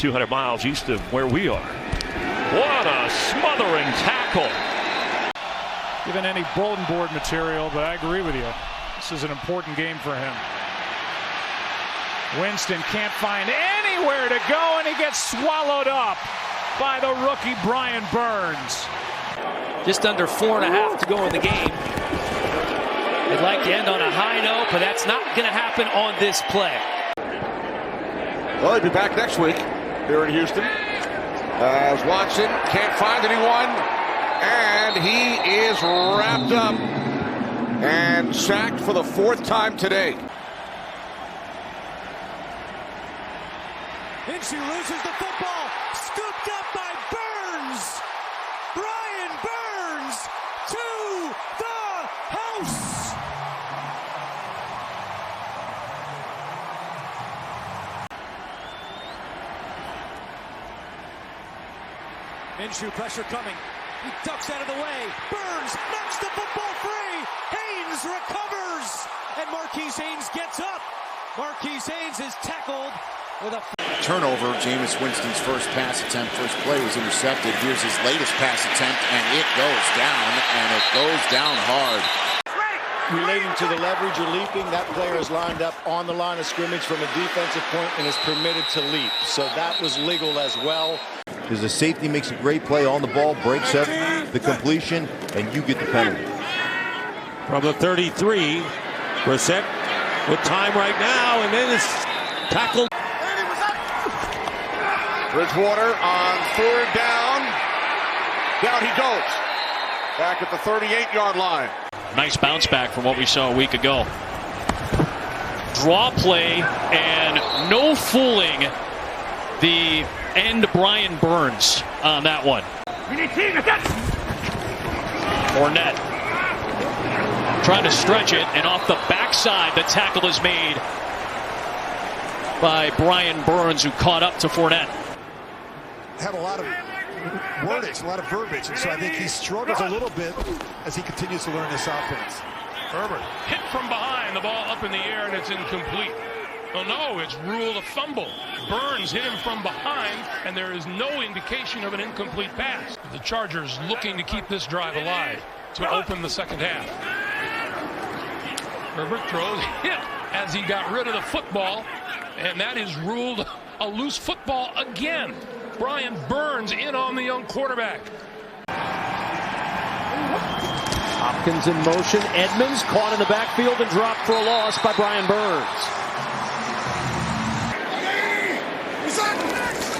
200 miles east of where we are. What a smothering tackle. Given any bulletin board material, but I agree with you. This is an important game for him. Winston can't find anywhere to go, and he gets swallowed up by the rookie Brian Burns. Just under 4.5 to go in the game. They'd like to end on a high note, but that's not going to happen on this play. Well, he'll be back next week here in Houston. As Watson can't find anyone, and he is wrapped up and sacked for the 4th time today. Minshew loses the football, scooped up by Burns. Brian Burns to the house. Minshew pressure coming. He ducks out of the way. Burns knocks the football free. Haynes recovers. And Marquise Haynes gets up. Marquise Haynes is tackled with a turnover. Jameis Winston's first pass attempt, first play was intercepted. Here's his latest pass attempt, and it goes down, and it goes down hard. Relating to the leverage or leaping, that player is lined up on the line of scrimmage from a defensive point and is permitted to leap. So that was legal as well. Because the safety makes a great play on the ball, breaks up the completion, and you get the penalty. From the 33, Brissett with time right now, and then it's tackled. Bridgewater on 3rd down. Down he goes. Back at the 38-yard line. Nice bounce back from what we saw a week ago. Draw play and no fooling the end Brian Burns on that one. Fournette trying to stretch it, and off the backside the tackle is made by Brian Burns, who caught up to Fournette. Had a lot of wordage, a lot of verbiage, and so I think he struggles a little bit as he continues to learn this offense. Herbert hit from behind, the ball up in the air, and it's incomplete. Oh no, it's ruled a fumble. Burns hit him from behind, and there is no indication of an incomplete pass. The Chargers looking to keep this drive alive to open the second half. Herbert throws, hit as he got rid of the football, and that is ruled a loose football again. Brian Burns in on the young quarterback. Hopkins in motion. Edmonds caught in the backfield and dropped for a loss by Brian Burns.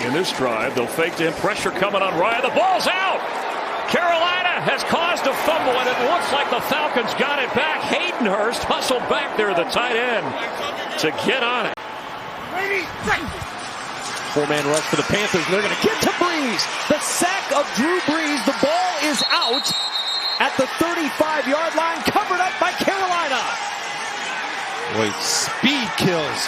In this drive, they'll fake to him. Pressure coming on Ryan. The ball's out. Carolina has caused a fumble, and it looks like the Falcons got it back. Haydenhurst hustled back there, the tight end, to get on it. Four-man rush for the Panthers, and they're going to get to Brees. The sack of Drew Brees. The ball is out at the 35-yard line, covered up by Carolina. Boy, speed kills.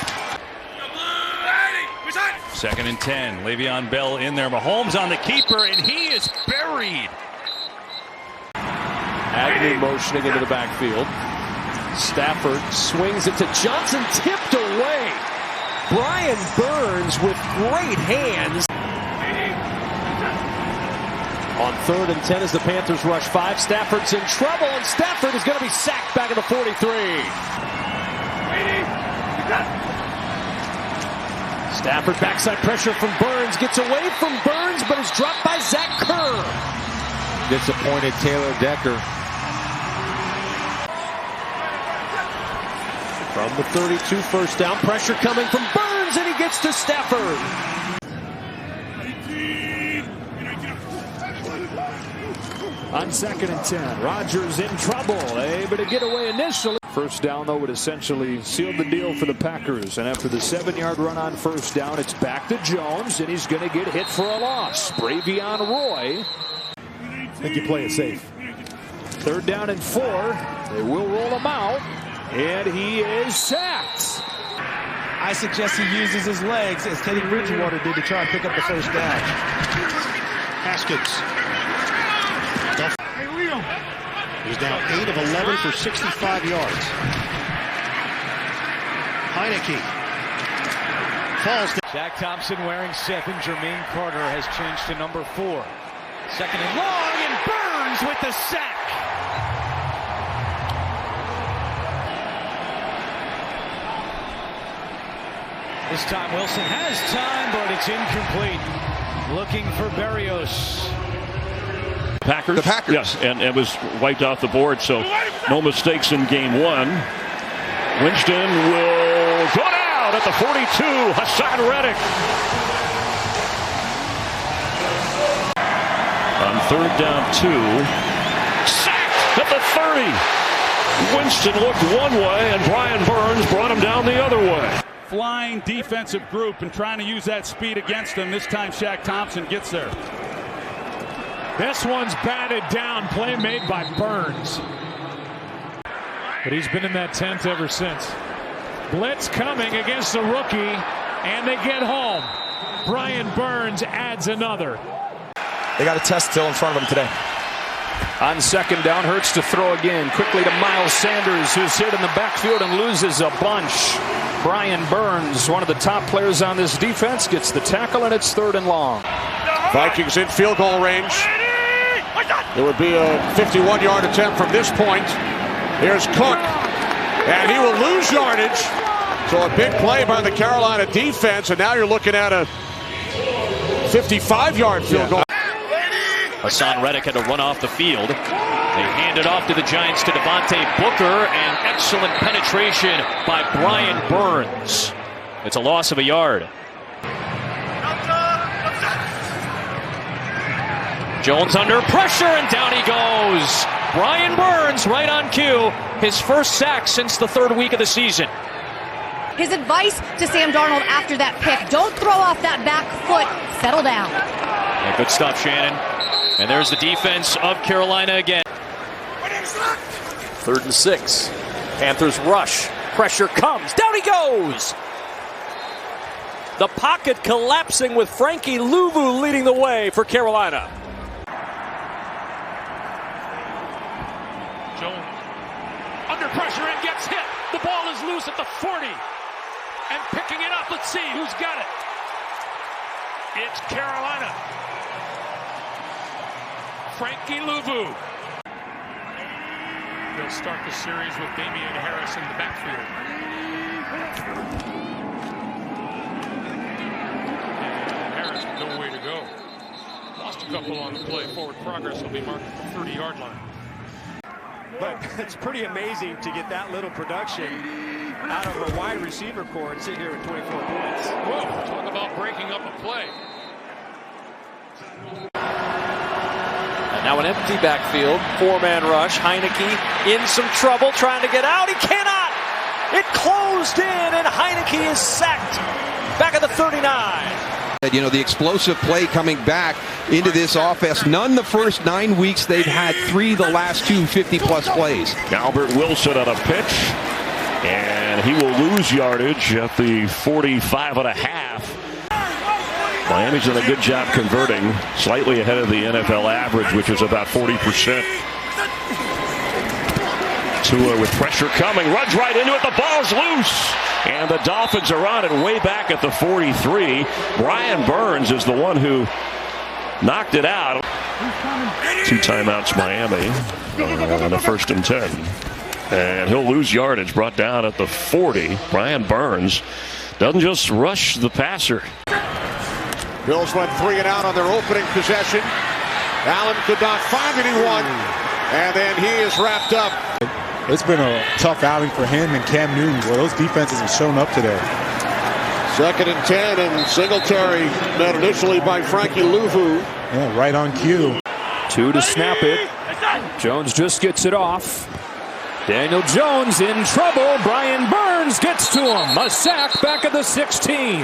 2nd and 10. Le'Veon Bell in there. Mahomes on the keeper, and he is buried. Agnew motioning into the backfield. Stafford swings it to Johnson, tipped away. Brian Burns with great hands. On 3rd and 10 as the Panthers rush 5. Stafford's in trouble, and Stafford is going to be sacked back at the 43. Stafford backside pressure from Burns, gets away from Burns, but is dropped by Zach Kerr. Disappointed Taylor Decker. From the 32, first down, pressure coming from Burns, and he gets to Stafford. On 2nd and 10, Rodgers in trouble, able to get away initially. First down, though, would essentially seal the deal for the Packers. And after the 7-yard run on first down, it's back to Jones, and he's going to get hit for a loss. Bravion Roy. I think you play it safe. 3rd down and 4. They will roll him out, and he is sacked. I suggest he uses his legs as Teddy Bridgewater did to try and pick up the first down. Haskins. He's now 8 of 11 for 65 yards. Heineke falls. Jack Thompson wearing 7. Jermaine Carter has changed to number 4. Second and long, and Burns with the sack. This time Wilson has time, but it's incomplete. Looking for Berrios. Packers? The Packers. Yes, and it was wiped off the board, so no mistakes in game 1. Winston will go down at the 42. Hassan Reddick. On 3rd down 2. Sacked at the 30. Winston looked one way, and Brian Burns brought him down the other way. Flying defensive group and trying to use that speed against him. This time Shaq Thompson gets there. This one's batted down. Play made by Burns. But he's been in that tent ever since. Blitz coming against the rookie, and they get home. Brian Burns adds another. They got a test still in front of them today. On 2nd down, Hurts to throw again. Quickly to Miles Sanders, who's hit in the backfield and loses a bunch. Brian Burns, one of the top players on this defense, gets the tackle, and it's 3rd and long. Vikings in field goal range. It would be a 51-yard attempt from this point. Here's Cook, and he will lose yardage. So a big play by the Carolina defense, and now you're looking at a 55-yard field goal. Hassan Reddick had to run off the field. They hand it off to the Giants to Devontae Booker, and excellent penetration by Brian Burns. It's a loss of a yard. Jones under pressure, and down he goes. Brian Burns right on cue. His first sack since the 3rd week of the season. His advice to Sam Darnold after that pick: don't throw off that back foot. Settle down. Yeah, good stuff, Shannon. And there's the defense of Carolina again. 3rd and 6. Panthers rush. Pressure comes. Down he goes. The pocket collapsing with Frankie Louvu leading the way for Carolina. Jones under pressure and gets hit. The ball is loose at the 40. And picking it up. Let's see who's got it. It's Carolina. Frankie Louvu. They'll start the series with Damian Harris in the backfield. And Harris with no way to go. Lost a couple on the play. Forward progress will be marked at the 30-yard line. But it's pretty amazing to get that little production out of a wide receiver core and sit here with 24 points. Whoa, talk about breaking up a play. And now an empty backfield. 4-man rush. Heineke in some trouble trying to get out. He cannot. It closed in, and Heineke is sacked back at the 39. You know, the explosive play coming back into this offense. None the first 9 weeks. They've had 3 the last 2 50-plus plays. Albert Wilson on a pitch, and he will lose yardage at the 45.5. Miami's done a good job converting, slightly ahead of the NFL average, which is about 40%. Tua with pressure coming, runs right into it, the ball's loose. And the Dolphins are on it way back at the 43. Brian Burns is the one who knocked it out. 2 timeouts Miami on a 1st and 10. And he'll lose yardage, brought down at the 40. Brian Burns doesn't just rush the passer. Bills went 3 and out on their opening possession. Allen could not find anyone, and then he is wrapped up. It's been a tough outing for him and Cam Newton. Well, those defenses have shown up today. 2nd and 10, and Singletary met initially by Frankie Louvu. Yeah, right on cue. 2 to snap it. Jones just gets it off. Daniel Jones in trouble. Brian Burns gets to him. A sack back at the 16.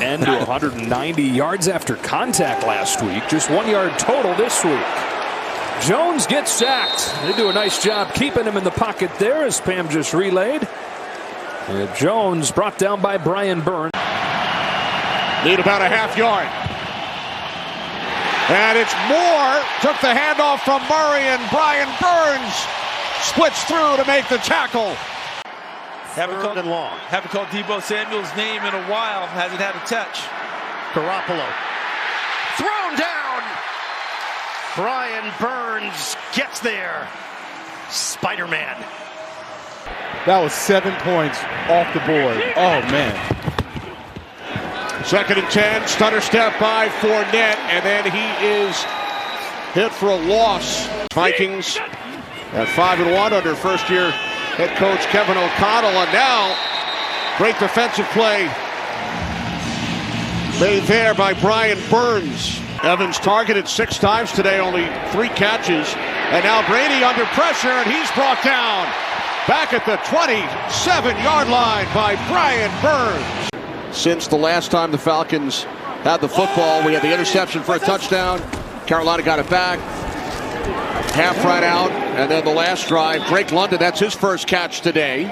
And to 190 yards after contact last week. Just 1 yard total this week. Jones gets sacked. They do a nice job keeping him in the pocket there, as Pam just relayed. Jones brought down by Brian Burns. Need about a half yard. And it's Moore. Took the handoff from Murray, and Brian Burns splits through to make the tackle. Haven't called long. Haven't called Deebo Samuel's name in a while. Hasn't had a touch. Garoppolo. Thrown down. Brian Burns gets there. Spider-Man. That was 7 points off the board. Oh, man. 2nd and 10, stutter step by Fournette, and then he is hit for a loss. Vikings at 5-1 under first-year head coach Kevin O'Connell, and now great defensive play made there by Brian Burns. Evans targeted 6 times today, only 3 catches, and now Brady under pressure, and he's brought down back at the 27-yard line by Brian Burns. Since the last time the Falcons had the football, we had the interception for a touchdown. Carolina got it back. Half right out, and then the last drive, Drake London, that's his first catch today.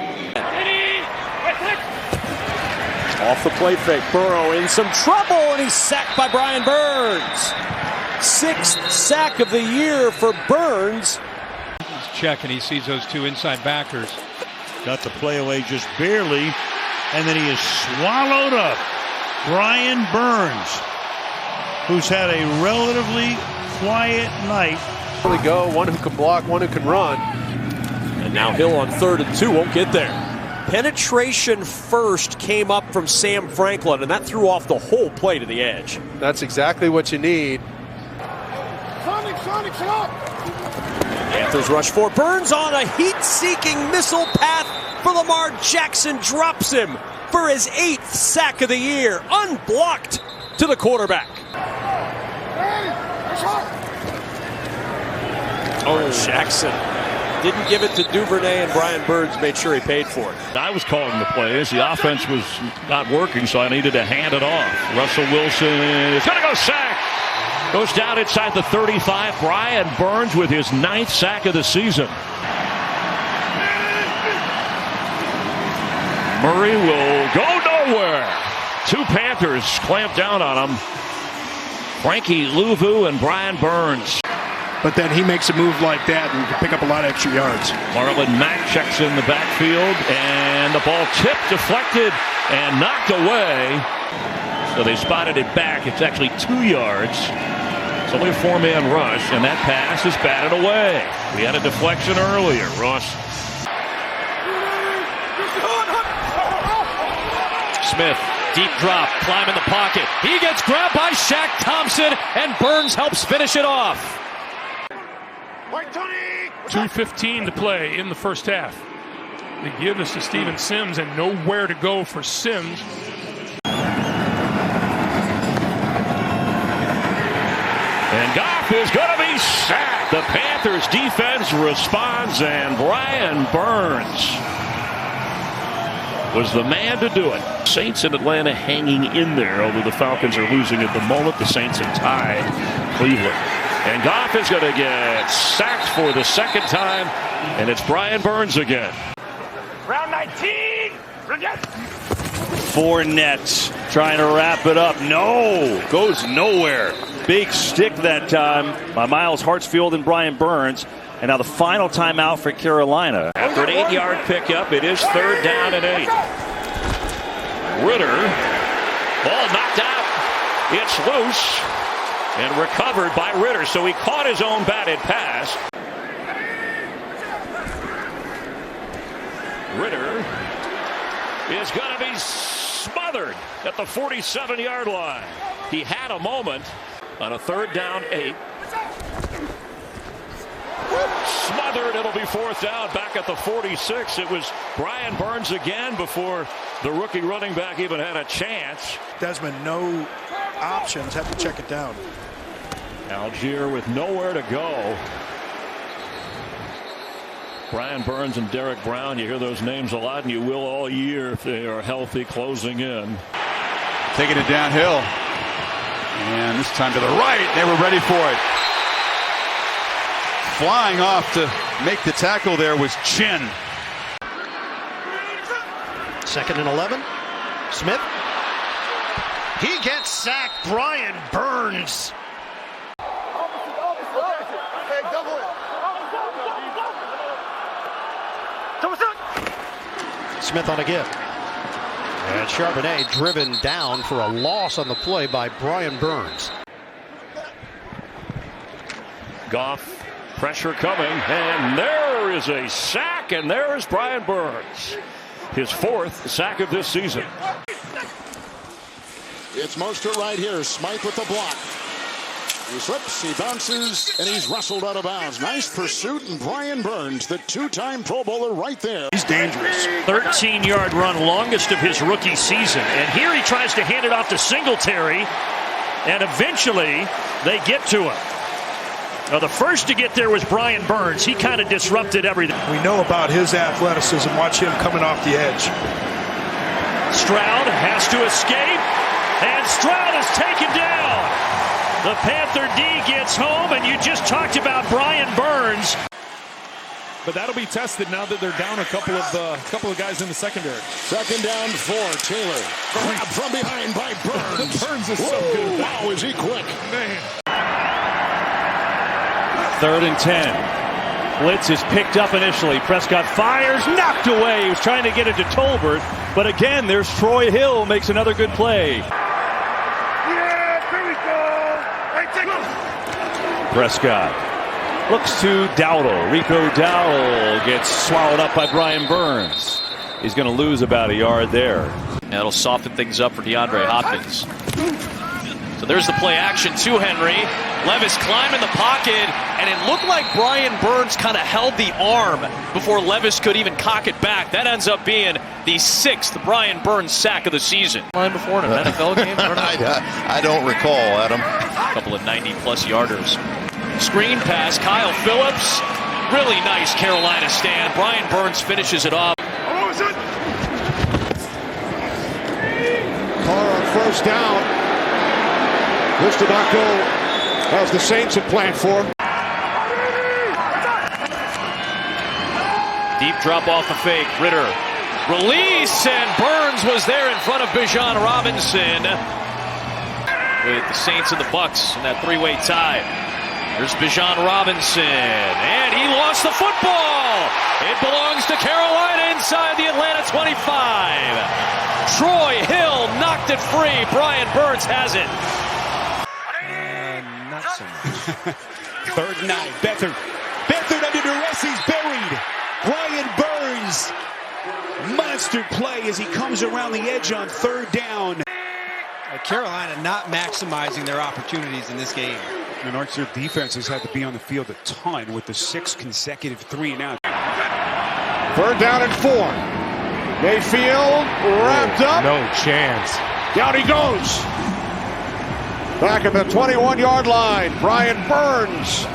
Off the play fake, Burrow in some trouble, and he's sacked by Brian Burns. 6th sack of the year for Burns. Check, and he sees those 2 inside backers. Got the play away just barely, and then he is swallowed up. Brian Burns, who's had a relatively quiet night. Here we go, one who can block, one who can run. And now Hill on 3rd and 2, won't get there. Penetration first came up from Sam Franklin, and that threw off the whole play to the edge. That's exactly what you need. Panthers rush for Burns on a heat-seeking missile path for Lamar Jackson. Drops him for his 8th sack of the year. Unblocked to the quarterback. Oh, Jackson didn't give it to Duvernay, and Brian Burns made sure he paid for it. I was calling the plays. The offense was not working, so I needed to hand it off. Russell Wilson is going to go sack. Goes down inside the 35. Brian Burns with his 9th sack of the season. Murray will go nowhere. 2 Panthers clamp down on him. Frankie Louvu and Brian Burns. But then he makes a move like that and can pick up a lot of extra yards. Marlon Mack checks in the backfield, and the ball tipped, deflected, and knocked away. So they spotted it back. It's actually 2 yards. It's only a 4-man rush, and that pass is batted away. We had a deflection earlier, Ross. Smith, deep drop, climb in the pocket. He gets grabbed by Shaq Thompson, and Burns helps finish it off. 2:15 to play in the first half. They give this to Steven Sims, and nowhere to go for Sims. And Goff is going to be sacked. The Panthers defense responds, and Brian Burns was the man to do it. Saints in Atlanta hanging in there, although the Falcons are losing at the moment. The Saints have tied Cleveland. And Goff is going to get sacked for the 2nd time, and it's Brian Burns again. Round 19, Fournette trying to wrap it up. No, goes nowhere. Big stick that time by Miles Hartsfield and Brian Burns. And now the final timeout for Carolina. After an 8-yard pickup, it is 3rd down and 8. Ritter, ball knocked out. It's loose and recovered by Ritter. So he caught his own batted pass. Ritter is going to be smothered at the 47-yard line. He had a moment on a 3rd down 8. Smothered, it'll be 4th down back at the 46. It was Brian Burns again before the rookie running back even had a chance. Desmond, no options, had to check it down. Algier with nowhere to go. Brian Burns and Derek Brown, you hear those names a lot, and you will all year if they are healthy closing in. Taking it downhill. And this time to the right. They were ready for it. Flying off to make the tackle there was Chin. 2nd and 11. Smith. He gets sacked. Brian Burns. Smith on a give. And Charbonnet driven down for a loss on the play by Brian Burns. Goff, pressure coming, and there is a sack, and there is Brian Burns. His 4th sack of this season. It's Mostert right here. Smythe with the block. He slips, he bounces, and he's wrestled out of bounds. Nice pursuit, and Brian Burns, the 2-time Pro Bowler right there. He's dangerous. 13-yard run, longest of his rookie season. And here he tries to hand it off to Singletary, and eventually they get to him. Now, the first to get there was Brian Burns. He kind of disrupted everything. We know about his athleticism. Watch him coming off the edge. Stroud has to escape, and Stroud is taken down. The Panther D gets home, and you just talked about Brian Burns. But that'll be tested now that they're down a couple of guys in the secondary. 2nd down 4. Taylor grabbed from behind by Burns. Burns is so good. Wow, is he quick. Man. 3rd and 10. Blitz is picked up initially. Prescott fires, knocked away. He was trying to get it to Tolbert. But again, there's Troy Hill, makes another good play. Prescott looks to Dowdle. Rico Dowdle gets swallowed up by Brian Burns. He's going to lose about a yard there. That'll soften things up for DeAndre Hopkins. So there's the play action to Henry. Levis climbed in the pocket, and it looked like Brian Burns kind of held the arm before Levis could even cock it back. That ends up being the 6th Brian Burns sack of the season. Line before in an NFL game? I don't recall, Adam. A couple of 90-plus yarders. Screen pass, Kyle Phillips. Really nice Carolina stand. Brian Burns finishes it off. Carr on 1st down. This did not go as the Saints had planned for. Deep drop off the fake. Ritter. Release, and Burns was there in front of Bijan Robinson. With the Saints and the Bucks in that 3-way tie. There's Bijan Robinson, and he lost the football. It belongs to Carolina inside the Atlanta 25. Troy Hill knocked it free. Brian Burns has it. Not so much. 3rd and 9. Beathard under duress. He's buried. Brian Burns. Monster play as he comes around the edge on 3rd down. Carolina not maximizing their opportunities in this game. And their defenses had to be on the field a ton with the 6 consecutive 3-and-out. 3rd down and 4. Mayfield wrapped up. No chance. Down he goes. Back at the 21-yard line, Brian Burns.